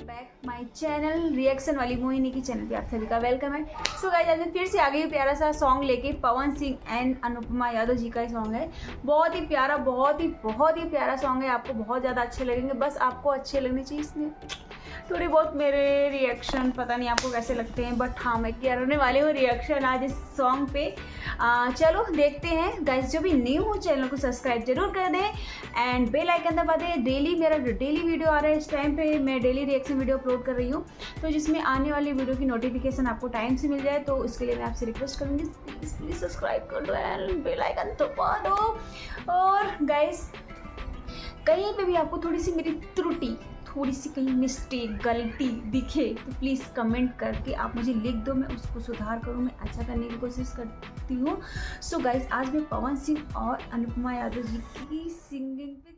Back my channel reaction वाली मोहिनी की channel पे आप सभी का वेलकम है। सो गाइस आज मैं फिर से आ गई प्यारा सा सॉन्ग लेके। पवन सिंह एंड अनुपमा यादव जी का सॉन्ग है। बहुत ही प्यारा, बहुत ही प्यारा सॉन्ग है। आपको बहुत ज़्यादा अच्छे लगेंगे, बस आपको अच्छे लगने चाहिए। इसमें थोड़ी बहुत मेरे रिएक्शन पता नहीं आपको कैसे लगते हैं, बट हाँ मैं करने वाली हूँ रिएक्शन आज इस सॉन्ग पे। चलो देखते हैं गाइस। जो भी न्यू हो चैनल को सब्सक्राइब जरूर कर दें एंड बेल आइकन दबा दें। मेरा डेली वीडियो आ रहा है, इस टाइम पे मैं डेली रिएक्शन वीडियो अपलोड कर रही हूँ, तो जिसमें आने वाली वीडियो की नोटिफिकेशन आपको टाइम से मिल जाए, तो इसके लिए मैं आपसे रिक्वेस्ट करूँगी प्लीज़ सब्सक्राइब कर दो एंड बेल आइकन दबा दो। और गाइस कहीं पे भी आपको थोड़ी सी मेरी त्रुटि, थोड़ी सी कहीं मिस्टेक, गलती दिखे तो प्लीज़ कमेंट करके आप मुझे लिख दो, मैं उसको सुधार करूँ, मैं अच्छा करने की कोशिश करती हूँ। सो गाइस आज मैं पवन सिंह और अनुपमा यादव जी की सिंगिंग पे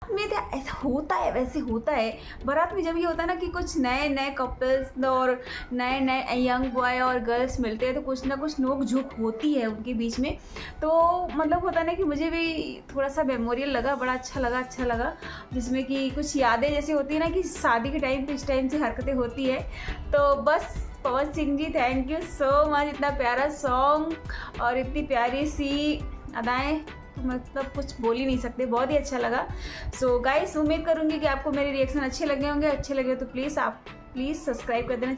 में तो ऐसा होता है, वैसे होता है बारात में। जब ये होता है ना कि कुछ नए नए कपल्स और नए नए यंग बॉय और गर्ल्स मिलते हैं, तो कुछ ना कुछ नोक झोंक होती है उनके बीच में। तो मतलब होता है ना कि मुझे भी थोड़ा सा मेमोरियल लगा, बड़ा अच्छा लगा, जिसमें कि कुछ यादें जैसे होती है ना कि शादी के टाइम पे इस टाइम से हरकतें होती है। तो बस Pawan Singh ji thank you so much, इतना प्यारा सॉन्ग और इतनी प्यारी सी अदाएँ, मतलब कुछ बोल ही नहीं सकते, बहुत ही अच्छा लगा। सो गाइस उम्मीद करूंगी कि आपको मेरे रिएक्शन अच्छे लगे होंगे। अच्छे लगे तो प्लीज़ सब्सक्राइब कर देना।